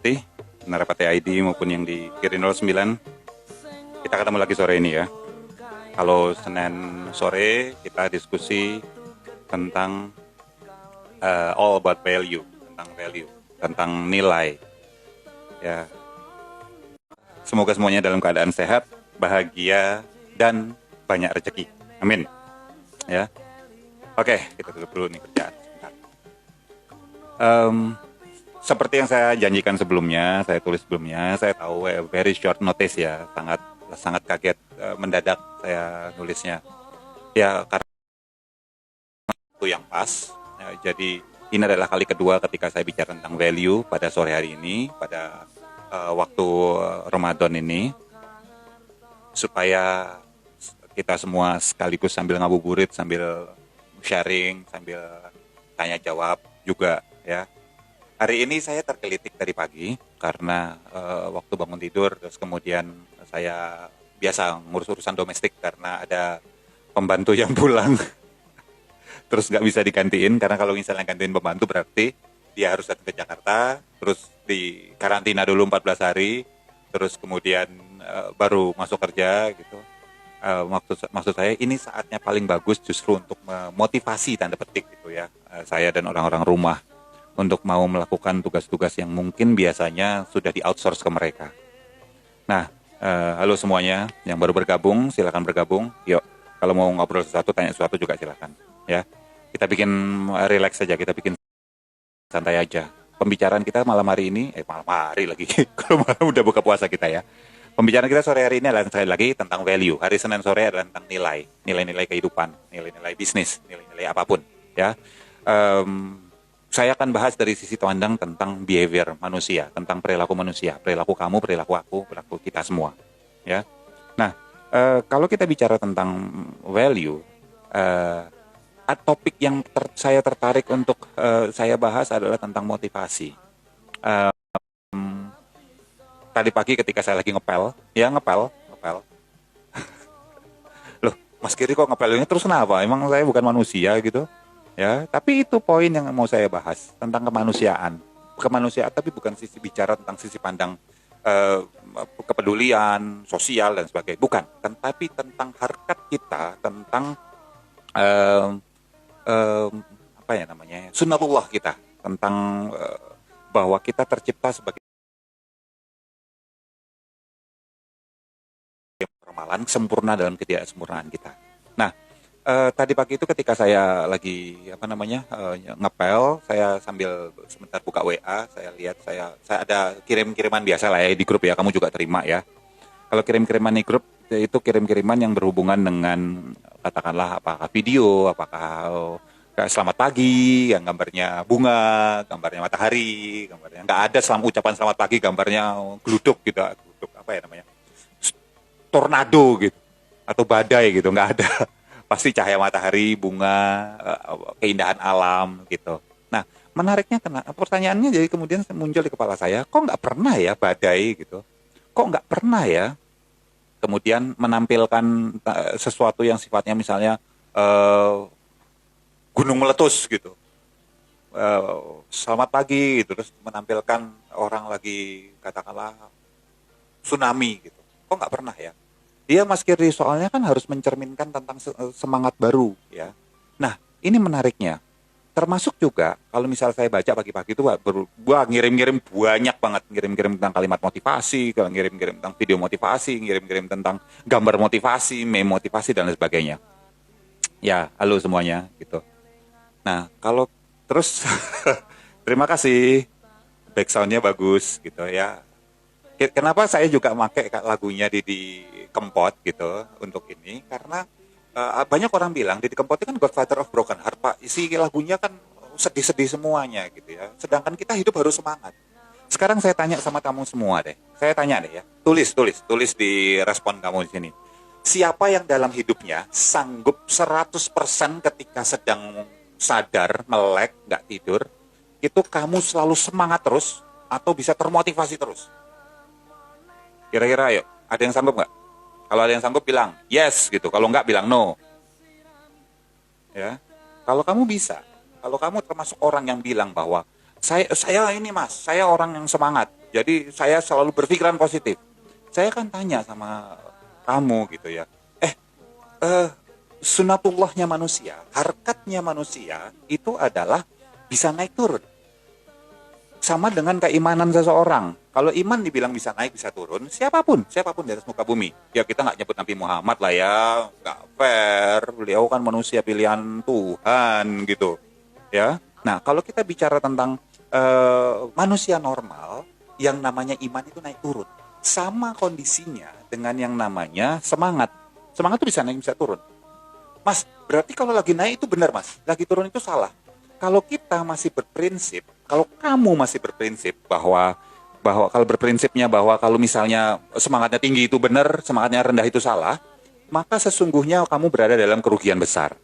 Narapati, Narapati ID maupun yang di Kiri 09. Kita ketemu lagi sore ini ya. Kalau Senin sore kita diskusi tentang all about value, tentang nilai. Ya. Semoga semuanya dalam keadaan sehat, bahagia, dan banyak rezeki. Amin. Ya. Oke, kita tutup dulu nih kerjaan. Seperti yang saya janjikan sebelumnya, saya tulis sebelumnya, saya tahu very short notice ya, sangat kaget, mendadak saya nulisnya. Ya karena itu yang pas. Ya, jadi ini adalah kali kedua ketika saya bicara tentang value pada sore hari ini, pada waktu Ramadan ini, supaya kita semua sekaligus sambil ngabuburit, sambil sharing, sambil tanya jawab juga ya. Hari ini saya tergelitik dari pagi karena waktu bangun tidur, terus kemudian saya biasa ngurus urusan domestik karena ada pembantu yang pulang, terus nggak bisa digantiin karena kalau misalnya gantiin pembantu berarti dia harus datang ke Jakarta, terus di karantina dulu 14 hari, terus kemudian baru masuk kerja gitu. Maksud saya ini saatnya paling bagus justru untuk memotivasi tanda petik gitu ya, saya dan orang-orang rumah untuk mau melakukan tugas-tugas yang mungkin biasanya sudah di-outsource ke mereka. Nah, halo semuanya yang baru bergabung, silakan bergabung. Yuk, kalau mau ngobrol sesuatu, tanya sesuatu juga silakan. Ya, kita bikin relax saja, kita bikin santai aja. Pembicaraan kita malam hari ini, malam hari lagi, kalau malam udah buka puasa kita ya. Pembicaraan kita sore hari ini adalah sekali lagi tentang value. Hari Senin sore adalah tentang nilai-nilai kehidupan, nilai-nilai bisnis, nilai-nilai apapun. Ya. Saya akan bahas dari sisi pandang tentang behavior manusia, tentang perilaku manusia, perilaku kamu, perilaku aku, perilaku kita semua. Ya, nah kalau kita bicara tentang value, topik yang saya tertarik untuk saya bahas adalah tentang motivasi. Tadi pagi ketika saya lagi ngepel, loh, Mas Kiri kok ngepelnya terus kenapa? Emang saya bukan manusia gitu? Ya, tapi itu poin yang mau saya bahas tentang kemanusiaan, tapi bukan sisi bicara tentang sisi pandang kepedulian sosial dan sebagainya, bukan, tapi tentang harkat kita, tentang apa ya namanya, sunnatullah kita, tentang bahwa kita tercipta sebagai ramalan sempurna dalam ketidaksempurnaan kita. Nah, tadi pagi itu ketika saya lagi ngepel, saya sambil sebentar buka WA, saya lihat saya ada kirim-kiriman biasa lah ya di grup ya, kamu juga terima ya. Kalau kirim-kiriman di grup itu kirim-kiriman yang berhubungan dengan katakanlah apakah video, apakah selamat pagi, yang gambarnya bunga, gambarnya matahari, gambarnya nggak ada ucapan selamat pagi, gambarnya gluduk gitu, apa ya namanya, tornado gitu atau badai gitu, nggak ada. Pasti cahaya matahari, bunga, keindahan alam gitu. Nah, menariknya pertanyaannya jadi kemudian muncul di kepala saya, kok nggak pernah ya badai gitu? Kok nggak pernah ya kemudian menampilkan sesuatu yang sifatnya misalnya gunung meletus gitu. Selamat pagi gitu, terus menampilkan orang lagi katakanlah tsunami gitu. Kok nggak pernah ya? Iya Mas Kiri, soalnya kan harus mencerminkan tentang semangat baru ya. Nah, ini menariknya. Termasuk juga kalau misal saya baca pagi-pagi itu ngirim-ngirim banyak banget, ngirim-ngirim tentang kalimat motivasi, ngirim-ngirim tentang video motivasi, ngirim-ngirim tentang gambar motivasi, meme motivasi dan lain sebagainya. Ya, halo semuanya gitu. Nah, kalau terus terima kasih, backsoundnya bagus gitu ya. Kenapa saya juga pakai lagunya di Kempot gitu untuk ini, karena banyak orang bilang Didi Kempot itu kan Godfather of Broken Heart, Pak. Isi lagunya kan sedih-sedih semuanya gitu ya. Sedangkan kita hidup harus semangat. Sekarang saya tanya sama kamu semua deh. Saya tanya deh ya. Tulis di respon kamu di sini. Siapa yang dalam hidupnya sanggup 100% ketika sedang sadar, melek, nggak tidur, itu kamu selalu semangat terus atau bisa termotivasi terus? Kira-kira ayo, ada yang sanggup nggak? Kalau ada yang sanggup bilang yes gitu, kalau nggak bilang no. Ya, kalau kamu bisa, kalau kamu termasuk orang yang bilang bahwa saya ini Mas, saya orang yang semangat, Jadi saya selalu berpikiran positif. Saya akan tanya sama kamu gitu ya. Eh, Sunatullahnya manusia, harkatnya manusia itu adalah bisa naik turun. Sama dengan keimanan seseorang. Kalau iman dibilang bisa naik, bisa turun, siapapun di atas muka bumi. Ya kita nggak nyebut Nabi Muhammad lah ya, nggak fair. Beliau kan manusia pilihan Tuhan gitu. Ya. Nah kalau kita bicara tentang manusia normal, yang namanya iman itu naik turun. Sama kondisinya dengan yang namanya semangat. Semangat itu bisa naik, bisa turun. Mas, berarti kalau lagi naik itu benar mas, lagi turun itu salah. Kalau kita masih berprinsip, kalau kamu masih berprinsip bahwa kalau berprinsipnya bahwa kalau misalnya semangatnya tinggi itu benar, semangatnya rendah itu salah, maka sesungguhnya kamu berada dalam kerugian besar.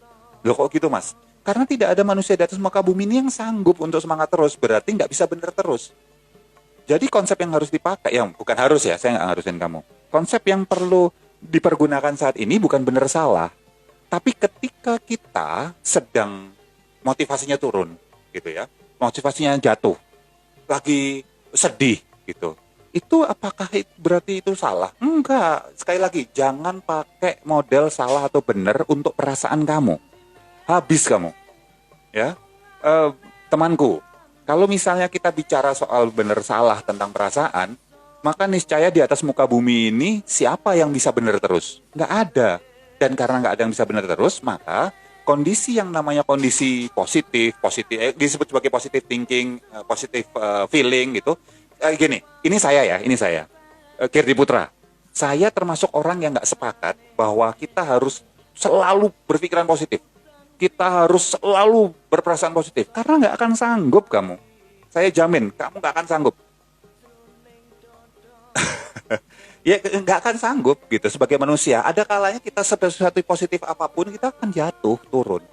Loh kok gitu mas? Karena tidak ada manusia di atas muka bumi ini yang sanggup untuk semangat terus, berarti nggak bisa benar terus. Jadi konsep yang harus dipakai, yang bukan harus ya, saya nggak harusin kamu. Konsep yang perlu dipergunakan saat ini bukan benar salah, tapi ketika kita sedang motivasinya turun, gitu ya, motivasinya jatuh, lagi sedih, gitu, itu apakah berarti itu salah? Enggak. Sekali lagi, jangan pakai model salah atau benar untuk perasaan kamu. Habis kamu, ya. Temanku, kalau misalnya kita bicara soal benar salah tentang perasaan, maka niscaya di atas muka bumi ini siapa yang bisa benar terus? Nggak ada. Dan karena nggak ada yang bisa benar terus, maka kondisi yang namanya kondisi positif, disebut sebagai positive thinking, positive feeling gitu. Gini, ini saya, Kirdi Putra. Saya termasuk orang yang nggak sepakat bahwa kita harus selalu berpikiran positif. Kita harus selalu berperasaan positif. Karena nggak akan sanggup kamu. Saya jamin, kamu nggak akan sanggup. Ya nggak akan sanggup gitu sebagai manusia. Ada kalanya kita sesuatu positif apapun kita akan jatuh turun.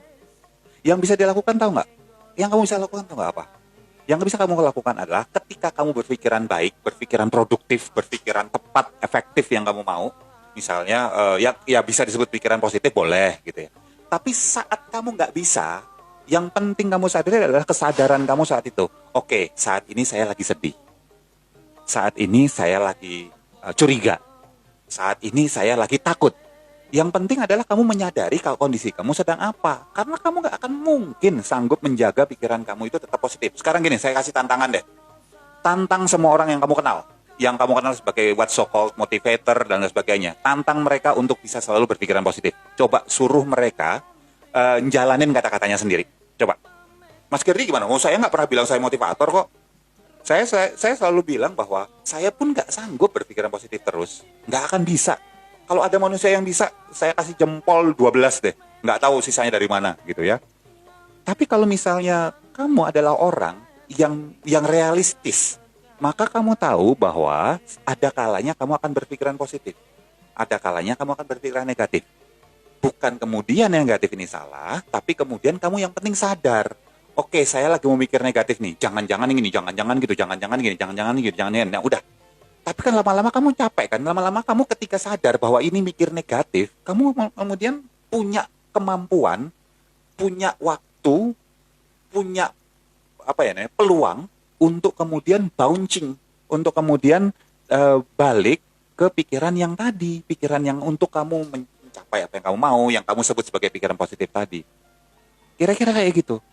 Yang bisa dilakukan tahu nggak? Yang kamu bisa lakukan tahu nggak apa? Yang bisa kamu lakukan adalah ketika kamu berpikiran baik, berpikiran produktif, berpikiran tepat, efektif yang kamu mau. Misalnya ya bisa disebut pikiran positif boleh gitu ya. Tapi saat kamu nggak bisa, yang penting kamu sadari adalah kesadaran kamu saat itu. Oke, saat ini saya lagi sedih. Saat ini saya lagi curiga. Saat ini saya lagi takut. Yang penting adalah kamu menyadari kalau kondisi kamu sedang apa. Karena kamu gak akan mungkin sanggup menjaga pikiran kamu itu tetap positif. Sekarang gini, saya kasih tantangan deh. Tantang semua orang yang kamu kenal. Yang kamu kenal sebagai what so called motivator dan lain sebagainya. Tantang mereka untuk bisa selalu berpikiran positif. Coba suruh mereka jalanin kata-katanya sendiri. Coba. Mas Kirdi gimana? Oh, saya gak pernah bilang saya motivator kok. Saya selalu bilang bahwa saya pun nggak sanggup berpikiran positif terus. Nggak akan bisa. Kalau ada manusia yang bisa, saya kasih jempol 12 deh. Nggak tahu sisanya dari mana gitu ya. Tapi kalau misalnya kamu adalah orang yang realistis, maka kamu tahu bahwa ada kalanya kamu akan berpikiran positif. Ada kalanya kamu akan berpikiran negatif. Bukan kemudian yang negatif ini salah, tapi kemudian kamu yang penting sadar. Oke, saya lagi mau mikir negatif nih. Jangan-jangan gini, jangan-jangan gitu, jangan-jangan gini, jangan-jangan gitu, jangan-jangan. Nah, udah. Tapi kan lama-lama kamu capek kan? Lama-lama kamu ketika sadar bahwa ini mikir negatif, kamu kemudian punya kemampuan, punya waktu, punya peluang untuk kemudian bouncing, untuk kemudian balik ke pikiran yang tadi, pikiran yang untuk kamu mencapai apa yang kamu mau, yang kamu sebut sebagai pikiran positif tadi. Kira-kira kayak gitu.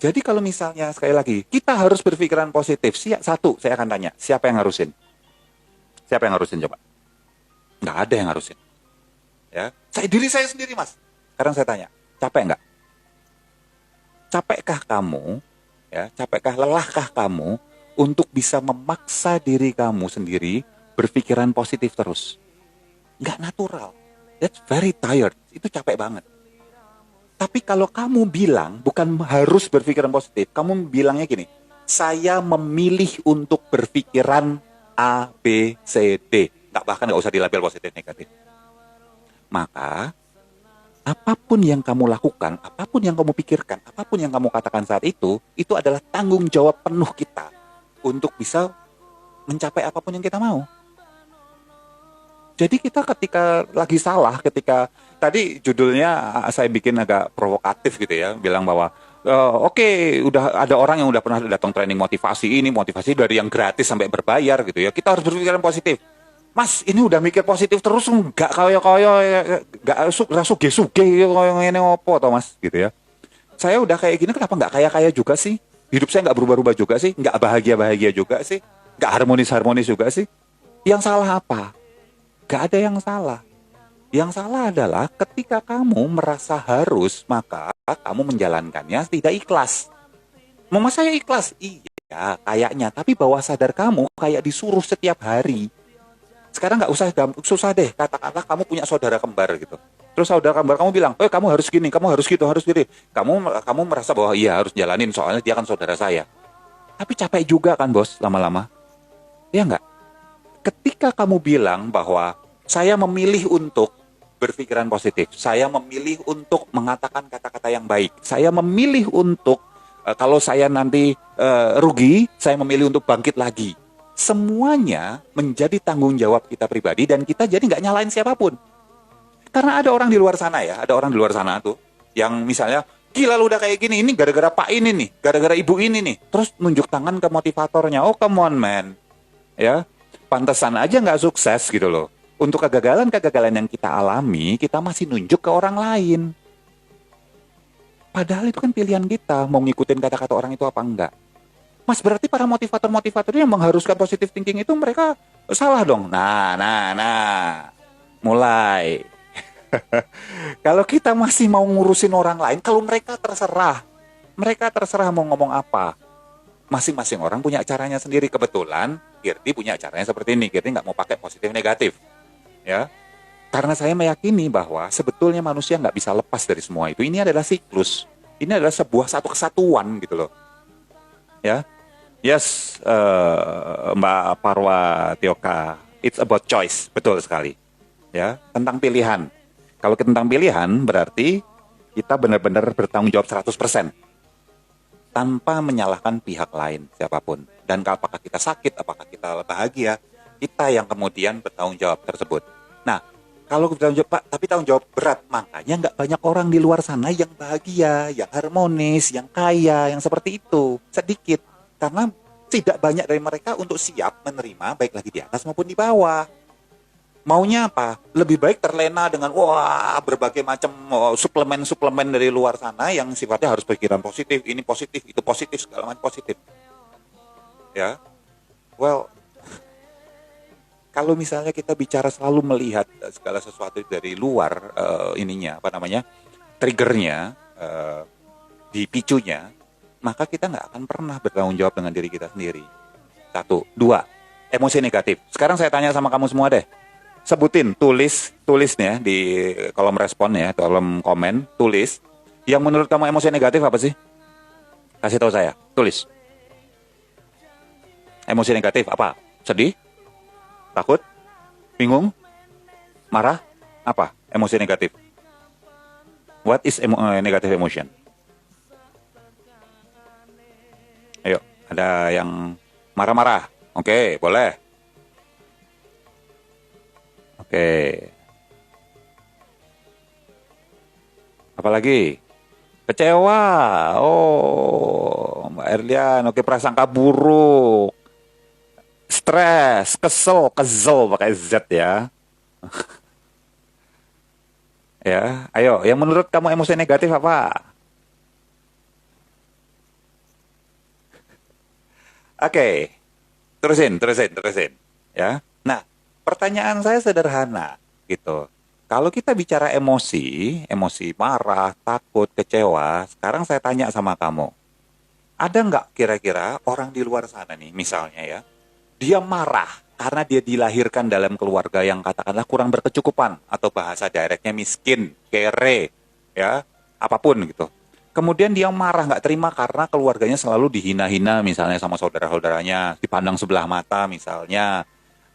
Jadi kalau misalnya sekali lagi kita harus berpikiran positif. Satu, saya akan tanya, siapa yang harusin? Siapa yang harusin coba? Nggak ada yang harusin. Ya, diri saya sendiri mas. Sekarang saya tanya, capek nggak? Capekkah kamu? Ya, capekkah, lelahkah kamu untuk bisa memaksa diri kamu sendiri berpikiran positif terus? Nggak natural. That's very tired. Itu capek banget. Tapi kalau kamu bilang, bukan harus berpikiran positif, kamu bilangnya gini, saya memilih untuk berpikiran A, B, C, D. Bahkan nggak usah dilabel positif negatif. Maka, apapun yang kamu lakukan, apapun yang kamu pikirkan, apapun yang kamu katakan saat itu adalah tanggung jawab penuh kita untuk bisa mencapai apapun yang kita mau. Jadi kita ketika lagi salah, ketika tadi judulnya saya bikin agak provokatif gitu ya, bilang bahwa Oke, udah ada orang yang udah pernah datang training motivasi ini, motivasi dari yang gratis sampai berbayar gitu ya. Kita harus berpikiran positif. Mas, ini udah mikir positif terus nggak kaya-kaya, nggak suge-suge kaya ngene opo toh Mas gitu ya. Saya udah kayak gini kenapa nggak kaya-kaya juga sih? Hidup saya nggak berubah-ubah juga sih? Nggak bahagia-bahagia juga sih? Nggak harmonis-harmonis juga sih? Yang salah apa? Nggak ada yang salah. Yang salah adalah ketika kamu merasa harus, maka kamu menjalankannya tidak ikhlas. Mama saya ikhlas? Iya, kayaknya. Tapi bawah sadar kamu kayak disuruh setiap hari. Sekarang nggak usah susah deh. Katakanlah kamu punya saudara kembar gitu. Terus saudara kembar kamu bilang, kamu harus gini, kamu harus gitu, harus gini. Kamu merasa bahwa iya harus jalanin soalnya dia kan saudara saya. Tapi capek juga kan bos, lama-lama. Iya nggak? Ketika kamu bilang bahwa saya memilih untuk berpikiran positif, saya memilih untuk mengatakan kata-kata yang baik, saya memilih untuk kalau saya nanti rugi, saya memilih untuk bangkit lagi. Semuanya menjadi tanggung jawab kita pribadi dan kita jadi nggak nyalain siapapun. Karena ada orang di luar sana ya, ada orang di luar sana tuh yang misalnya gila lu udah kayak gini, ini gara-gara pak ini nih, gara-gara ibu ini nih, terus nunjuk tangan ke motivatornya, oh come on man, ya pantesan aja nggak sukses gitu loh. Untuk kegagalan-kegagalan yang kita alami, kita masih nunjuk ke orang lain. Padahal itu kan pilihan kita, mau ngikutin kata-kata orang itu apa enggak. Mas, berarti para motivator-motivator yang mengharuskan positive thinking itu mereka salah dong. Nah. Mulai. Kalau kita masih mau ngurusin orang lain, kalau mereka terserah mau ngomong apa. Masing-masing orang punya caranya sendiri. Kebetulan, Girdi punya caranya seperti ini. Girdi nggak mau pakai positif negatif. Ya, karena saya meyakini bahwa sebetulnya manusia nggak bisa lepas dari semua itu. Ini adalah siklus. Ini adalah sebuah satu kesatuan gitu loh. Ya, yes, Mbak Parwa Tioka, it's about choice, betul sekali. Ya, tentang pilihan. Kalau tentang pilihan berarti kita benar-benar bertanggung jawab 100% tanpa menyalahkan pihak lain siapapun. Dan apakah kita sakit, apakah kita bahagia, kita yang kemudian bertanggung jawab tersebut. Nah, kalau bertanggung jawab, Pak, tapi tanggung jawab berat, makanya nggak banyak orang di luar sana yang bahagia, yang harmonis, yang kaya, yang seperti itu. Sedikit. Karena tidak banyak dari mereka untuk siap menerima baik lagi di atas maupun di bawah. Maunya apa? Lebih baik terlena dengan berbagai macam suplemen-suplemen dari luar sana yang sifatnya harus pikiran positif, ini positif, itu positif, segala macam positif. Ya, well, kalau misalnya kita bicara selalu melihat segala sesuatu dari luar triggernya, dipicunya, maka kita nggak akan pernah bertanggung jawab dengan diri kita sendiri. 1, 2, emosi negatif. Sekarang saya tanya sama kamu semua deh. Sebutin, tulis nih ya, di kolom respon ya, kolom komen, tulis. Yang menurut kamu emosi negatif apa sih? Kasih tahu saya, tulis. Emosi negatif apa? Sedih? Takut? Bingung? Marah? Apa? Emosi negatif. What is negative emotion? Ayo, ada yang marah-marah. Oke, boleh. Oke. Apalagi? Kecewa. Oh, Mbak Erlian. Oke, prasangka buruk. Stres, kesel pakai Z ya. Ya, ayo. Yang menurut kamu emosi negatif apa? Oke. Terusin. Ya. Nah, pertanyaan saya sederhana gitu. Kalau kita bicara emosi marah, takut, kecewa, sekarang saya tanya sama kamu, ada nggak kira-kira orang di luar sana nih, misalnya ya, dia marah karena dia dilahirkan dalam keluarga yang katakanlah kurang berkecukupan, atau bahasa directnya miskin, kere, ya, apapun gitu. Kemudian dia marah nggak terima karena keluarganya selalu dihina-hina misalnya sama saudara-saudaranya, dipandang sebelah mata misalnya,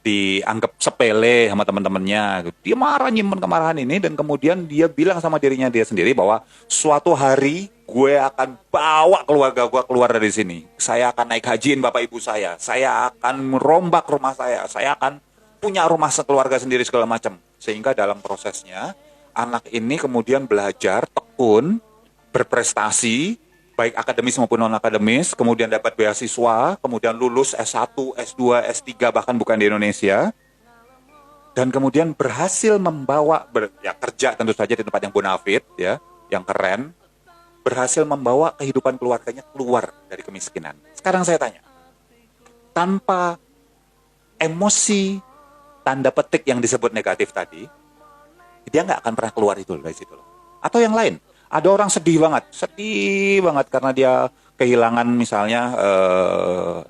dianggap sepele sama teman-temannya. Dia marah nyimpen kemarahan ini dan kemudian dia bilang sama dirinya dia sendiri bahwa suatu hari gue akan bawa keluarga gue keluar dari sini. Saya akan naik hajiin bapak ibu saya akan merombak rumah saya akan punya rumah sekeluarga sendiri segala macam. Sehingga dalam prosesnya anak ini kemudian belajar tekun, berprestasi, baik akademis maupun non-akademis, kemudian dapat beasiswa, kemudian lulus S1, S2, S3 bahkan bukan di Indonesia, dan kemudian berhasil membawa, kerja tentu saja di tempat yang bonafit, ya, yang keren, berhasil membawa kehidupan keluarganya keluar dari kemiskinan. Sekarang saya tanya, tanpa emosi, tanda petik yang disebut negatif tadi, dia nggak akan pernah keluar itu dari situ. Atau yang lain, ada orang sedih banget karena dia kehilangan misalnya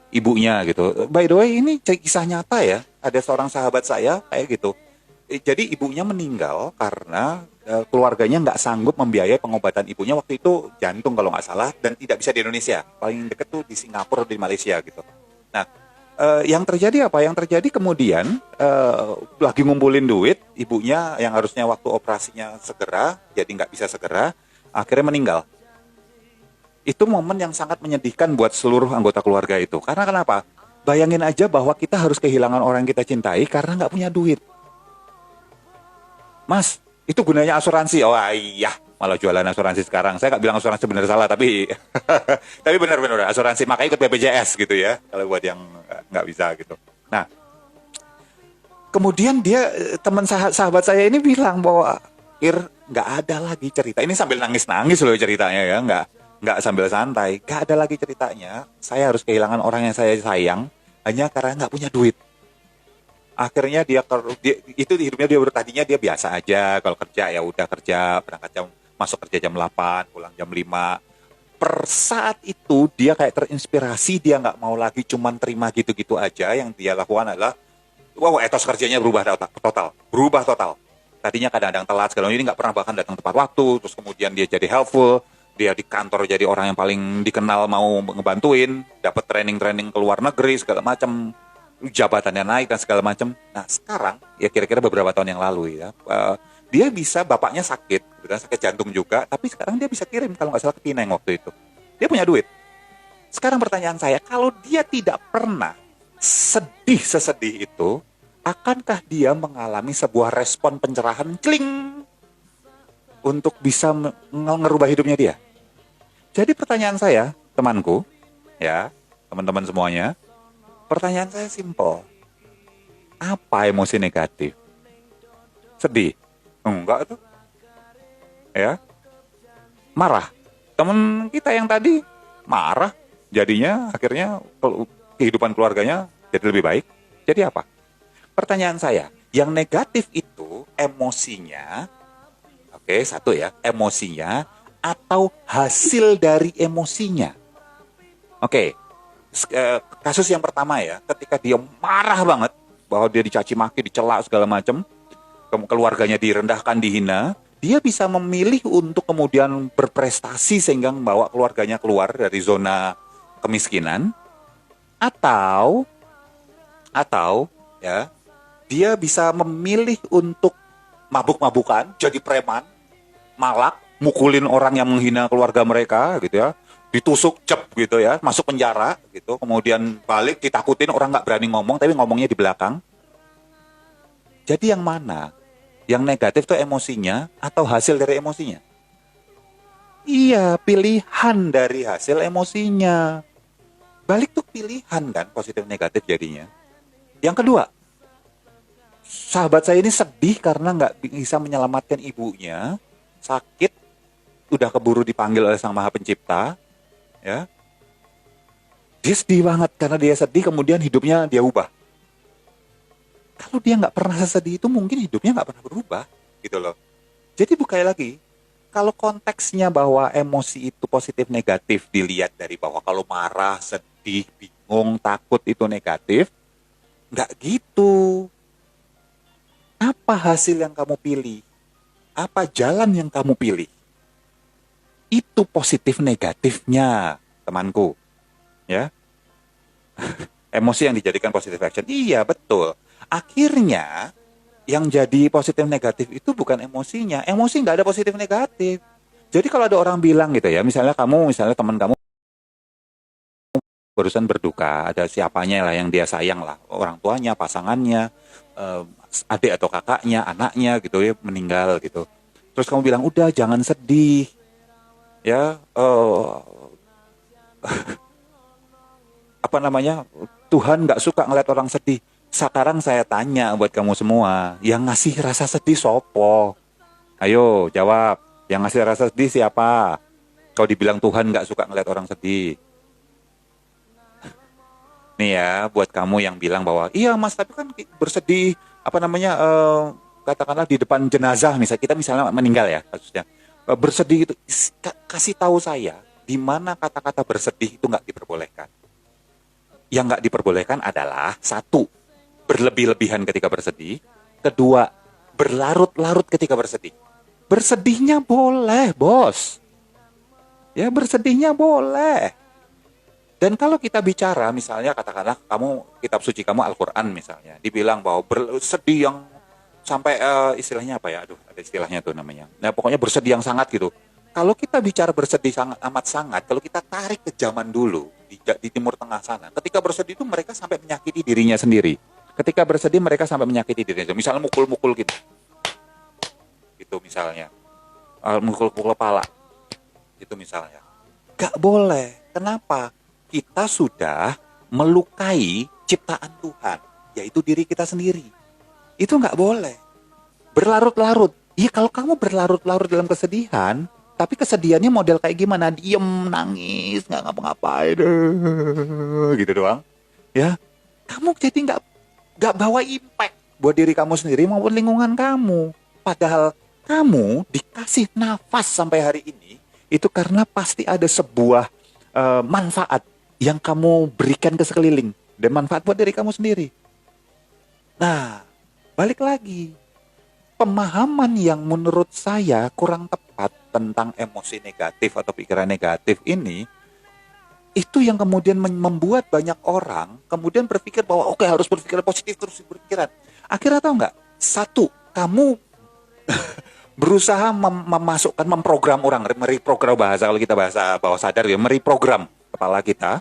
ibunya gitu. By the way, ini kisah nyata ya. Ada seorang sahabat saya kayak gitu. Jadi ibunya meninggal karena keluarganya nggak sanggup membiayai pengobatan ibunya, waktu itu jantung kalau nggak salah, dan tidak bisa di Indonesia. Paling deket tuh di Singapura, di Malaysia gitu. Nah, yang terjadi apa? Yang terjadi kemudian lagi ngumpulin duit, ibunya yang harusnya waktu operasinya segera, jadi nggak bisa segera, akhirnya meninggal. Itu momen yang sangat menyedihkan buat seluruh anggota keluarga itu. Karena kenapa? Bayangin aja bahwa kita harus kehilangan orang yang kita cintai karena nggak punya duit. Mas, itu gunanya asuransi. Oh iya, malah jualan asuransi sekarang. Saya nggak bilang asuransi benar salah, tapi tapi benar-benar asuransi. Makanya ikut BPJS gitu ya, kalau buat yang nggak bisa gitu. Nah, kemudian dia, teman sahabat saya ini bilang bahwa nggak ada lagi cerita. Ini sambil nangis-nangis loh ceritanya ya, nggak sambil santai. Nggak ada lagi ceritanya. Saya harus kehilangan orang yang saya sayang hanya karena nggak punya duit. Akhirnya dia itu hidupnya dia tadinya dia biasa aja, kalau kerja ya udah kerja, berangkat masuk kerja jam 8, pulang jam 5. Per saat itu dia kayak terinspirasi, dia nggak mau lagi cuman terima gitu-gitu aja. Yang dia lakukan adalah etos kerjanya berubah total. Tadinya kadang-kadang telat, segala ini nggak pernah bahkan datang tepat waktu. Terus kemudian dia jadi helpful, dia di kantor jadi orang yang paling dikenal, mau ngebantuin, dapat training ke luar negeri segala macam, jabatannya naik dan segala macam. Nah sekarang ya kira-kira beberapa tahun yang lalu ya, dia bisa, bapaknya sakit jantung juga, tapi sekarang dia bisa kirim kalau nggak salah ke Pineng waktu itu. Dia punya duit. Sekarang pertanyaan saya, kalau dia tidak pernah sedih sesedih itu, akankah dia mengalami sebuah respon pencerahan celing untuk bisa ngerubah hidupnya dia? Jadi pertanyaan saya, temanku, ya, teman-teman semuanya, pertanyaan saya simpel. Apa emosi negatif? Sedih? Enggak tuh. Ya. Marah. Teman kita yang tadi marah. Jadinya akhirnya kehidupan keluarganya jadi lebih baik. Jadi apa? Pertanyaan saya, yang negatif itu emosinya, oke, satu ya, emosinya atau hasil dari emosinya. Oke. Kasus yang pertama ya, ketika dia marah banget bahwa dia dicaci maki, dicela segala macam, keluarganya direndahkan, dihina, dia bisa memilih untuk kemudian berprestasi sehingga membawa keluarganya keluar dari zona kemiskinan, atau ya, dia bisa memilih untuk mabuk-mabukan, jadi preman, malak, mukulin orang yang menghina keluarga mereka gitu ya, ditusuk cep gitu ya, masuk penjara gitu, kemudian balik ditakutin, orang nggak berani ngomong tapi ngomongnya di belakang. Jadi yang mana? Yang negatif tuh emosinya atau hasil dari emosinya? Iya, pilihan dari hasil emosinya. Balik tuh pilihan kan, positif negatif jadinya. Yang kedua, sahabat saya ini sedih karena nggak bisa menyelamatkan ibunya, sakit, udah keburu dipanggil oleh Sang Maha Pencipta, ya. Dia sedih banget karena dia sedih, kemudian hidupnya dia ubah. Kalau dia nggak pernah sesedih itu, mungkin hidupnya nggak pernah berubah, gitu loh. Jadi bukan lagi, kalau konteksnya bahwa emosi itu positif negatif, dilihat dari bahwa kalau marah, sedih, bingung, takut itu negatif, nggak gitu. Apa hasil yang kamu pilih? Apa jalan yang kamu pilih? Itu positif negatifnya, temanku. Ya. Emosi yang dijadikan positive action. Iya, betul. Akhirnya yang jadi positif negatif itu bukan emosinya. Emosi nggak ada positif negatif. Jadi kalau ada orang bilang gitu ya, misalnya teman kamu barusan berduka, ada siapanya lah yang dia sayang lah, orang tuanya, pasangannya, adik atau kakaknya, anaknya gitu ya, meninggal gitu. Terus kamu bilang, udah jangan sedih, ya, apa namanya, Tuhan nggak suka ngeliat orang sedih. Sekarang saya tanya buat kamu semua, yang ngasih rasa sedih sopo? Ayo jawab, yang ngasih rasa sedih siapa? Kau dibilang Tuhan nggak suka ngeliat orang sedih. Nih ya, buat kamu yang bilang bahwa iya mas, tapi kan bersedih, apa namanya, katakanlah di depan jenazah, misalnya kita misalnya meninggal ya kasusnya. Bersedih itu, kasih tahu saya di mana kata-kata bersedih itu nggak diperbolehkan. Yang nggak diperbolehkan adalah satu, berlebih-lebihan ketika bersedih. Kedua, berlarut-larut ketika bersedih. Bersedihnya boleh, bos. Ya, bersedihnya boleh. Dan kalau kita bicara, misalnya katakanlah kamu, kitab suci kamu Al-Quran misalnya, dibilang bahwa bersedih yang sampai istilahnya apa ya? Aduh, ada istilahnya tuh namanya. Nah, pokoknya bersedih yang sangat gitu. Kalau kita bicara bersedih sangat amat sangat, kalau kita tarik ke zaman dulu di Timur Tengah sana, ketika bersedih itu mereka sampai menyakiti dirinya sendiri. Ketika bersedih mereka sampai menyakiti dirinya. Misalnya mukul-mukul gitu, gitu misalnya, mukul-mukul kepala, itu misalnya. Gak boleh. Kenapa? Kita sudah melukai ciptaan Tuhan, yaitu diri kita sendiri. Itu nggak boleh. Berlarut-larut. Iya, kalau kamu berlarut-larut dalam kesedihan, tapi kesedihannya model kayak gimana? Diem, nangis, nggak ngapa-ngapain, gitu doang. Ya, kamu jadi nggak bawa impact buat diri kamu sendiri maupun lingkungan kamu. Padahal kamu dikasih nafas sampai hari ini itu karena pasti ada sebuah manfaat yang kamu berikan ke sekeliling dan manfaat buat diri kamu sendiri. Nah, balik lagi, pemahaman yang menurut saya kurang tepat tentang emosi negatif atau pikiran negatif ini, itu yang kemudian membuat banyak orang kemudian berpikir bahwa oke, harus berpikir positif terus berpikiran. Akhirnya tahu nggak? Satu, kamu berusaha memasukkan, memprogram orang, mereprogram bahasa, kalau kita bahasa bawah sadar ya, mereprogram kepala kita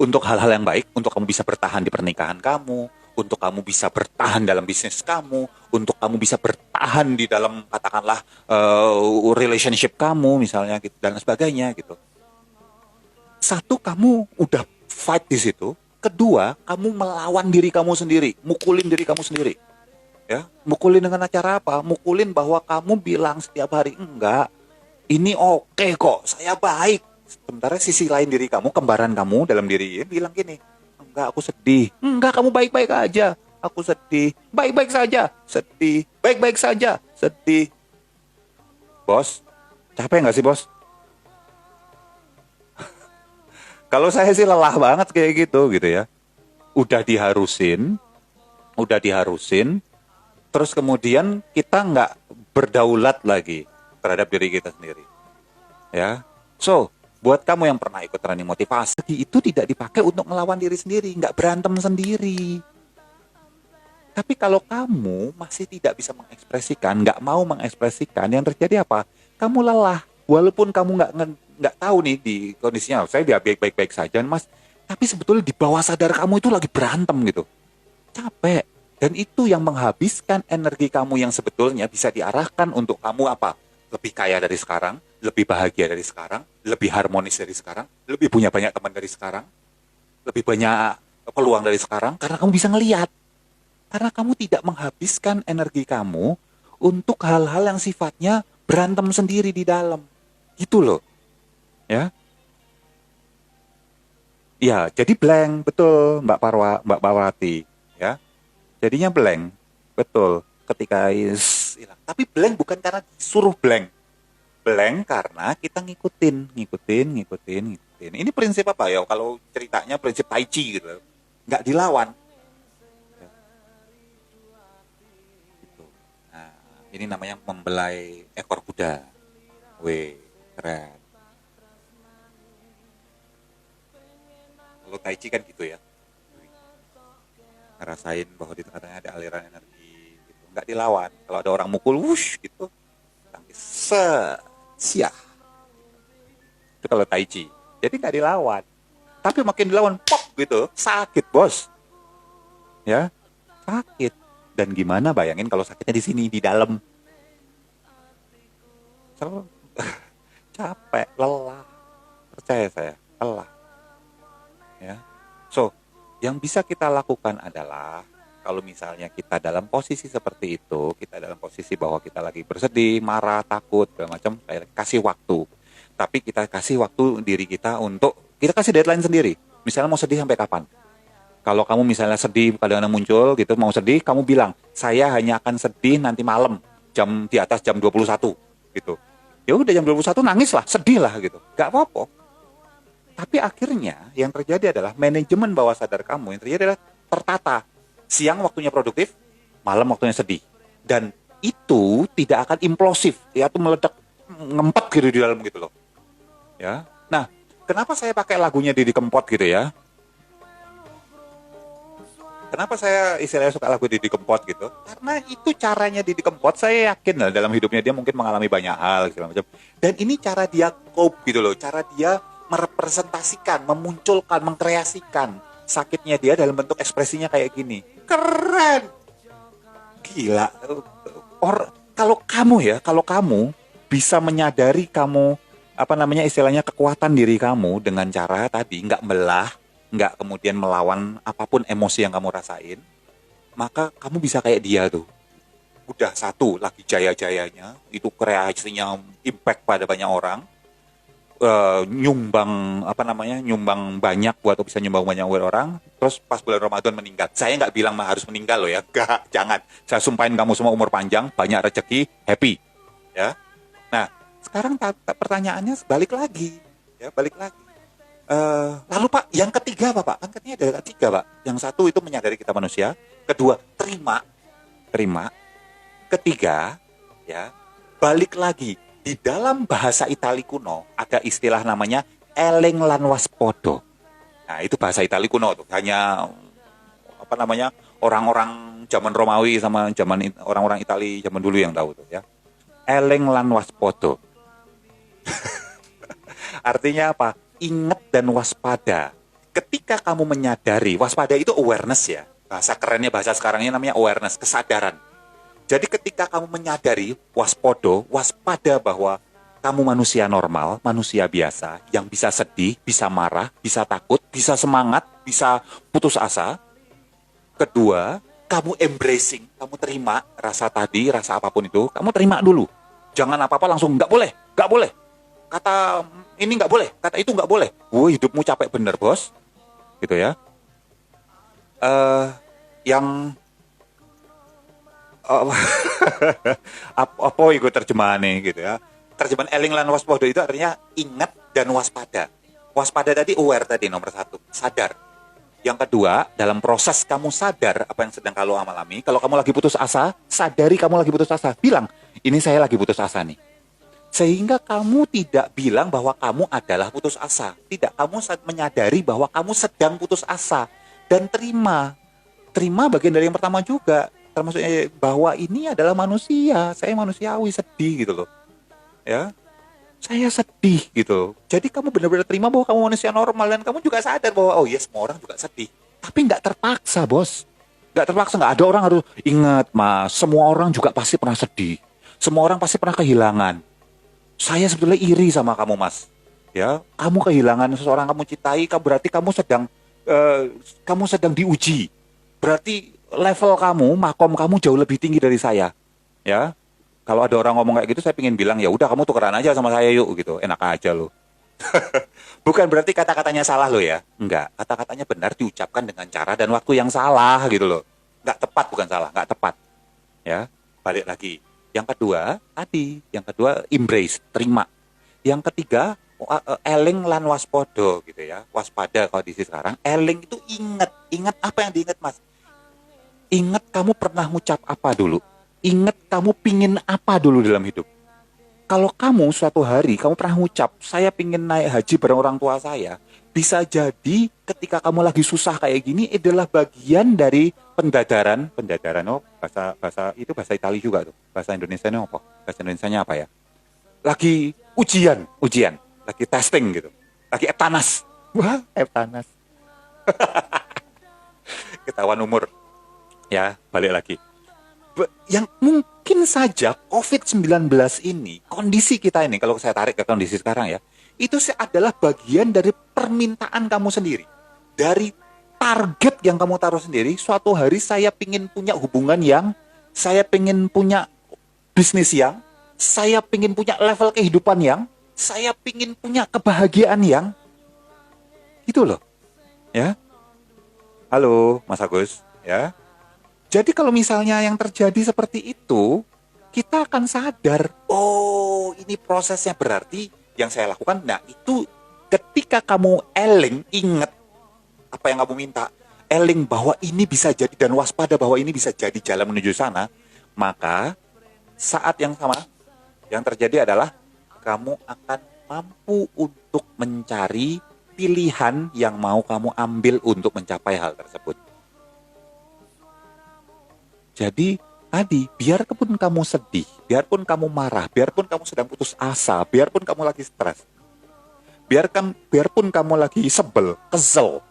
untuk hal-hal yang baik, untuk kamu bisa bertahan di pernikahan kamu, untuk kamu bisa bertahan dalam bisnis kamu, untuk kamu bisa bertahan di dalam katakanlah relationship kamu misalnya gitu, dan sebagainya gitu. Satu, kamu udah fight di situ. Kedua, kamu melawan diri kamu sendiri, mukulin diri kamu sendiri. Ya, mukulin dengan cara apa? Mukulin bahwa kamu bilang setiap hari, enggak, ini oke kok, saya baik. Sementara sisi lain diri kamu, kembaran kamu dalam diri bilang gini, enggak, aku sedih. Enggak, kamu baik-baik aja. Aku sedih. Baik-baik saja. Sedih. Baik-baik saja. Sedih. Bos, capek nggak sih bos? Kalau saya sih lelah banget kayak gitu ya. Udah diharusin, udah diharusin, terus kemudian kita nggak berdaulat lagi terhadap diri kita sendiri. Ya, so buat kamu yang pernah ikut training motivasi, itu tidak dipakai untuk melawan diri sendiri, nggak berantem sendiri. Tapi kalau kamu masih tidak bisa mengekspresikan, nggak mau mengekspresikan, yang terjadi apa? Kamu lelah. Walaupun kamu nggak tahu nih di kondisinya, saya dia baik-baik saja, mas. Tapi sebetulnya di bawah sadar kamu itu lagi berantem gitu, capek. Dan itu yang menghabiskan energi kamu yang sebetulnya bisa diarahkan untuk kamu apa? Lebih kaya dari sekarang, lebih bahagia dari sekarang, lebih harmonis dari sekarang, lebih punya banyak teman dari sekarang, lebih banyak peluang dari sekarang, karena kamu bisa ngelihat. Karena kamu tidak menghabiskan energi kamu untuk hal-hal yang sifatnya berantem sendiri di dalam. Gitu loh. Ya. Ya, jadi blank, betul Mbak Mbak Parwati, ya. Jadinya blank, betul. Ketika hilang. Tapi blank bukan karena disuruh blank. Blank karena kita ngikutin. Ini prinsip apa ya? Kalau ceritanya prinsip Tai Chi gitu. Nggak dilawan. Gitu. Nah, ini namanya membelai ekor kuda. Weh, keren. Kalau Tai Chi kan gitu ya. Ngerasain bahwa di tengah-tengah ada aliran energi gitu. Nggak dilawan. Kalau ada orang mukul, wush gitu. Tangkis, siah. Itu kalau Tai Chi. Jadi nggak dilawan. Tapi makin dilawan, pop gitu. Sakit, bos. Ya, sakit. Dan gimana bayangin kalau sakitnya di sini, di dalam. So, capek, lelah. Percaya saya. telah. Ya. So, yang bisa kita lakukan adalah kalau misalnya kita dalam posisi seperti itu, kita dalam posisi bahwa kita lagi bersedih, marah, takut, segala macam, kasih waktu. Tapi kita kasih waktu diri kita untuk, kita kasih deadline sendiri. Misalnya mau sedih sampai kapan? Kalau kamu misalnya sedih, kadang-kadang muncul gitu, mau sedih, kamu bilang, saya hanya akan sedih nanti malam, di atas jam 21, gitu. Ya udah jam 21 nangis lah, sedih lah gitu. Gak apa-apa. Tapi akhirnya yang terjadi adalah manajemen bawah sadar kamu yang terjadi adalah tertata. Siang waktunya produktif, malam waktunya sedih. Dan itu tidak akan implosif, ya, itu meledak ngempet gitu di dalam gitu loh. Ya. Nah, kenapa saya pakai lagunya Didi Kempot gitu ya? Kenapa saya istilahnya suka lagu Didi Kempot gitu? Karena itu caranya Didi Kempot, saya yakin lah dalam hidupnya dia mungkin mengalami banyak hal segala macam. Dan ini cara dia cope gitu loh, cara dia merepresentasikan, memunculkan, mengkreasikan sakitnya dia dalam bentuk ekspresinya kayak gini. Keren. Gila. Kalau kamu bisa menyadari kamu istilahnya kekuatan diri kamu dengan cara tadi nggak belah, nggak kemudian melawan apapun emosi yang kamu rasain, maka kamu bisa kayak dia tuh. Udah satu lagi jaya-jayanya, itu kreasinya impact pada banyak orang. Nyumbang banyak buat bisa nyumbang banyak buat orang. Terus pas bulan Ramadan meninggal, saya nggak bilang harus meninggal loh ya, gak, jangan, saya sumpahin kamu semua umur panjang, banyak rezeki, happy ya. Nah sekarang pertanyaannya balik lagi. Lalu Pak, yang ketiga apa Pak? Kan katanya ada tiga Pak. Yang satu itu menyadari kita manusia, kedua terima, ketiga ya balik lagi. Di dalam bahasa Itali kuno ada istilah namanya eling lan waspodo. Nah, itu bahasa Itali kuno tuh. Hanya orang-orang zaman Romawi sama zaman orang-orang Itali zaman dulu yang tahu tuh ya. Eling lan waspodo. Artinya apa? Ingat dan waspada. Ketika kamu menyadari, waspada itu awareness ya. Bahasa kerennya, bahasa sekarangnya namanya awareness, kesadaran. Jadi ketika kamu menyadari, waspada bahwa kamu manusia normal, manusia biasa, yang bisa sedih, bisa marah, bisa takut, bisa semangat, bisa putus asa. Kedua, kamu embracing, kamu terima rasa tadi, rasa apapun itu, kamu terima dulu. Jangan apa-apa langsung, nggak boleh. Kata ini nggak boleh, kata itu nggak boleh. Hidupmu capek bener bos, gitu ya. Yang apa itu terjemahannya gitu ya. Terjemahan eling lan waspodo itu artinya ingat dan waspada. Waspada tadi aware tadi nomor satu, sadar. Yang kedua, dalam proses kamu sadar apa yang sedang kamu alami. Kalau kamu lagi putus asa, sadari kamu lagi putus asa. Bilang, ini saya lagi putus asa nih. Sehingga kamu tidak bilang bahwa kamu adalah putus asa. Tidak, kamu menyadari bahwa kamu sedang putus asa. Dan terima bagian dari yang pertama juga. Termasuk bahwa ini adalah manusia, saya manusiawi, sedih gitu loh ya, saya sedih gitu. Jadi kamu benar-benar terima bahwa kamu manusia normal dan kamu juga sadar bahwa oh ya semua orang juga sedih, tapi nggak terpaksa bos, nggak ada orang harus ingat mas, semua orang juga pasti pernah sedih, semua orang pasti pernah kehilangan. Saya sebetulnya iri sama kamu mas ya, kamu kehilangan seseorang kamu cintai, berarti kamu sedang diuji, berarti level kamu, makom kamu jauh lebih tinggi dari saya, ya. Kalau ada orang ngomong kayak gitu, saya pengen bilang ya udah kamu tukeran aja sama saya yuk, gitu. Enak aja lo. Bukan berarti kata-katanya salah lo ya, enggak. Kata-katanya benar diucapkan dengan cara dan waktu yang salah gitu loh. Enggak tepat, bukan salah, enggak tepat. Ya, balik lagi. Yang kedua embrace, terima. Yang ketiga eling lan waspodo gitu ya, waspada kondisi sekarang. Eling itu ingat apa yang diingat mas? Ingat kamu pernah ngucap apa dulu? Ingat kamu pingin apa dulu dalam hidup? Kalau kamu suatu hari kamu pernah ngucap, saya pingin naik haji bareng orang tua saya, bisa jadi ketika kamu lagi susah kayak gini adalah bagian dari pendadaran bahasa Itali juga tuh. Bahasa Indonesianya apa? Bahasa Indonesianya apa ya? Lagi ujian, lagi testing gitu. Lagi eptanas. Wah, eptanas. Ketahuan umur. Ya, balik lagi. Yang mungkin saja COVID-19 ini, kondisi kita ini, kalau saya tarik ke kondisi sekarang ya, Itu adalah bagian dari permintaan kamu sendiri. Dari target yang kamu taruh sendiri, suatu hari saya ingin punya hubungan yang, saya ingin punya bisnis yang, saya ingin punya level kehidupan yang, saya ingin punya kebahagiaan yang, gitu loh. Ya, halo Mas Agus, ya. Jadi kalau misalnya yang terjadi seperti itu, kita akan sadar, oh ini prosesnya berarti yang saya lakukan. Nah itu ketika kamu eling, ingat apa yang kamu minta, eling bahwa ini bisa jadi dan waspada bahwa ini bisa jadi jalan menuju sana, maka saat yang sama yang terjadi adalah kamu akan mampu untuk mencari pilihan yang mau kamu ambil untuk mencapai hal tersebut. Jadi tadi, biarpun kamu sedih, biarpun kamu marah, biarpun kamu sedang putus asa, biarpun kamu lagi stres, biarpun kamu lagi sebel, kesel,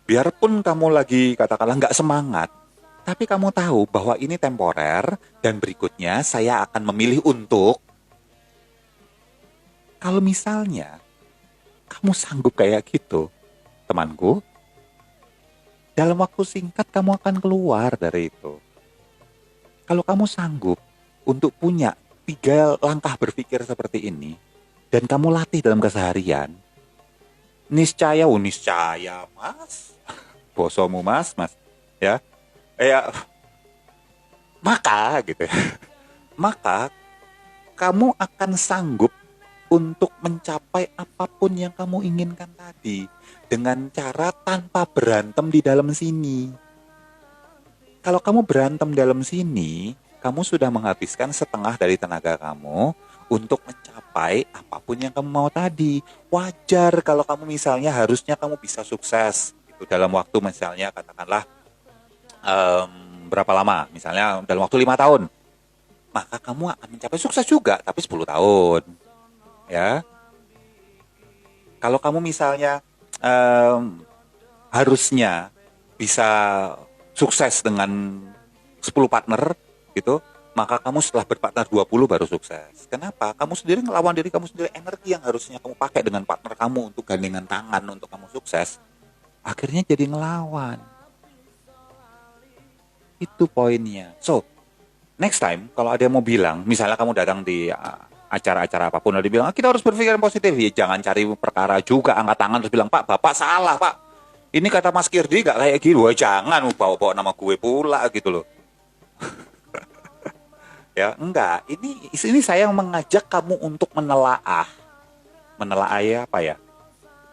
biarpun kamu lagi katakanlah nggak semangat, tapi kamu tahu bahwa ini temporer dan berikutnya saya akan memilih untuk, kalau misalnya kamu sanggup kayak gitu, temanku, dalam waktu singkat kamu akan keluar dari itu. Kalau kamu sanggup untuk punya 3 langkah berpikir seperti ini, dan kamu latih dalam keseharian, niscaya mas, bosomu mas, ya, maka gitu ya, maka kamu akan sanggup untuk mencapai apapun yang kamu inginkan tadi, dengan cara tanpa berantem di dalam sini. Kalau kamu berantem dalam sini, kamu sudah menghabiskan setengah dari tenaga kamu untuk mencapai apapun yang kamu mau tadi. Wajar kalau kamu misalnya harusnya kamu bisa sukses itu dalam waktu misalnya katakanlah berapa lama? Misalnya dalam waktu 5 tahun. Maka kamu akan mencapai sukses juga, tapi 10 tahun. Ya. Kalau kamu misalnya harusnya bisa sukses dengan 10 partner gitu, maka kamu setelah berpartner 20 baru sukses. Kenapa? Kamu sendiri ngelawan diri kamu sendiri, energi yang harusnya kamu pakai dengan partner kamu untuk gandengan tangan untuk kamu sukses, akhirnya jadi ngelawan. Itu poinnya. So, next time kalau ada yang mau bilang, misalnya kamu datang di acara-acara apapun, dia bilang, kita harus berpikir positif. Ya, jangan cari perkara juga, angkat tangan terus bilang, Pak, Bapak salah, Pak. Ini kata Mas Kirdi gak kayak gitu. Wah, jangan bawa-bawa nama gue pula gitu loh. Ya, enggak. Ini saya mengajak kamu untuk menelaah. Menelaah apa ya?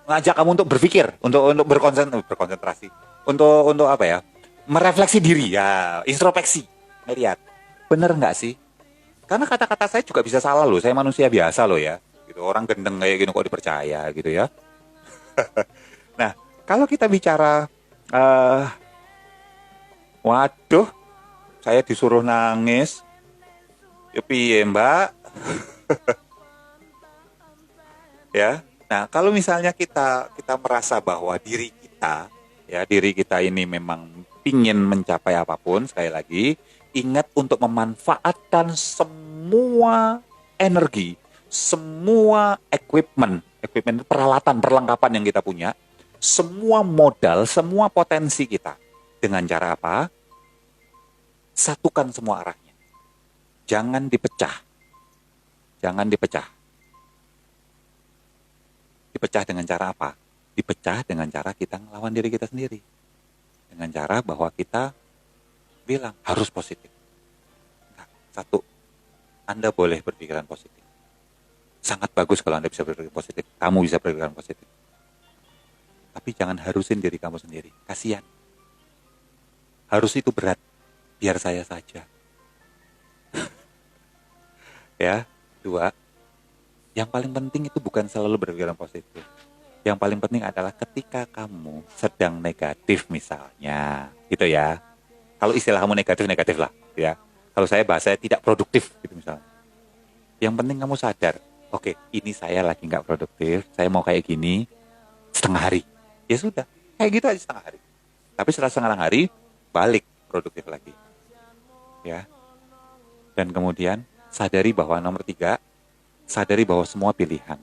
Mengajak kamu untuk berpikir, untuk berkonsentrasi. Untuk apa ya? Merefleksi diri ya, introspeksi. Lihat. Bener enggak sih? Karena kata-kata saya juga bisa salah loh. Saya manusia biasa loh ya. Gitu. Orang gendeng kayak gini kok dipercaya gitu ya. Nah, kalau kita bicara, waduh, saya disuruh nangis, ya piye mbak, ya. Nah, kalau misalnya kita merasa bahwa diri kita ini memang ingin mencapai apapun, sekali lagi, ingat untuk memanfaatkan semua energi, semua equipment peralatan, perlengkapan yang kita punya, semua modal, semua potensi kita. Dengan cara apa? Satukan semua arahnya. Jangan dipecah. Jangan dipecah. Dipecah dengan cara apa? Dipecah dengan cara kita ngelawan diri kita sendiri. Dengan cara bahwa kita bilang harus positif. Nah, satu, Anda boleh berpikiran positif. Sangat bagus kalau Anda bisa berpikiran positif. Kamu bisa berpikiran positif. Tapi jangan harusin diri kamu sendiri. Kasihan. Harus itu berat. Biar saya saja. Ya. 2. Yang paling penting itu bukan selalu berpikiran positif. Yang paling penting adalah ketika kamu sedang negatif misalnya. Gitu ya. Kalau istilah kamu negatif lah. Ya. Kalau saya bahasa tidak produktif gitu misalnya. Yang penting kamu sadar. Oke, ini saya lagi nggak produktif. Saya mau kayak gini. Setengah hari. Ya sudah, kayak gitu aja setengah hari. Tapi setelah setengah hari, balik produktif lagi. Ya. Dan kemudian sadari bahwa nomor 3, sadari bahwa semua pilihan.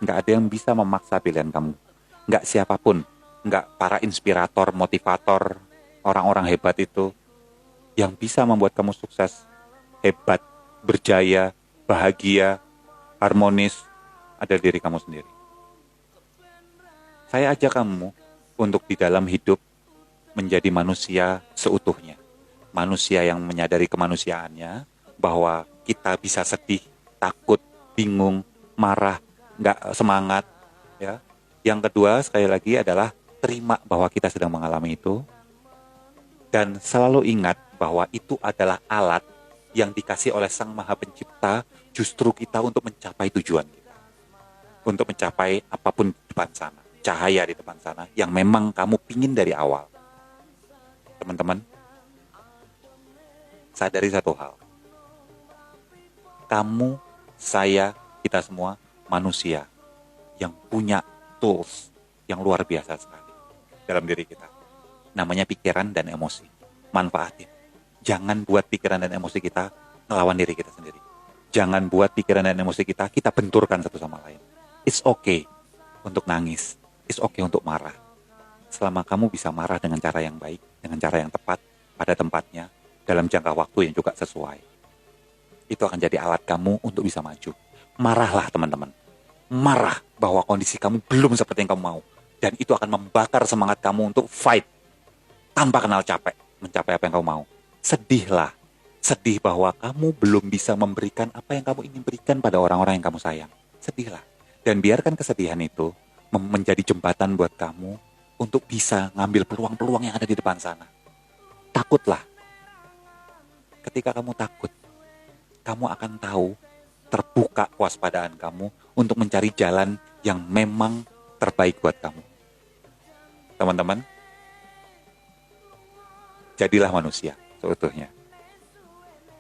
Nggak ada yang bisa memaksa pilihan kamu. Nggak siapapun. Nggak para inspirator, motivator, orang-orang hebat itu yang bisa membuat kamu sukses, hebat, berjaya, bahagia, harmonis, ada diri kamu sendiri. Saya ajak kamu untuk di dalam hidup menjadi manusia seutuhnya. Manusia yang menyadari kemanusiaannya, bahwa kita bisa sedih, takut, bingung, marah, nggak semangat. Ya. Yang kedua, sekali lagi adalah terima bahwa kita sedang mengalami itu. Dan selalu ingat bahwa itu adalah alat yang dikasih oleh Sang Maha Pencipta justru kita untuk mencapai tujuan kita. Untuk mencapai apapun di depan sana. Cahaya di depan sana yang memang kamu pingin dari awal. Teman-teman, sadari satu hal. Kamu, saya, kita semua manusia yang punya tools yang luar biasa sekali dalam diri kita. Namanya pikiran dan emosi. Manfaatin. Jangan buat pikiran dan emosi kita ngelawan diri kita sendiri. Jangan buat pikiran dan emosi kita benturkan satu sama lain. It's okay untuk nangis. It's okay untuk marah. Selama kamu bisa marah dengan cara yang baik, dengan cara yang tepat, pada tempatnya, dalam jangka waktu yang juga sesuai. Itu akan jadi alat kamu untuk bisa maju. Marahlah teman-teman. Marah bahwa kondisi kamu belum seperti yang kamu mau. Dan itu akan membakar semangat kamu untuk fight. Tanpa kenal capek, mencapai apa yang kamu mau. Sedihlah. Sedih bahwa kamu belum bisa memberikan apa yang kamu ingin berikan pada orang-orang yang kamu sayang. Sedihlah. Dan biarkan kesedihan itu menjadi jembatan buat kamu untuk bisa ngambil peluang-peluang yang ada di depan sana. Takutlah. Ketika kamu takut, kamu akan tahu terbuka kewaspadaan kamu untuk mencari jalan yang memang terbaik buat kamu. Teman-teman, jadilah manusia seutuhnya.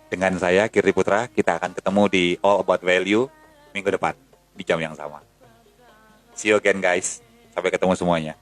Dengan saya, Kirti Putra, kita akan ketemu di All About Value minggu depan di jam yang sama. See you again guys. Sampai ketemu semuanya.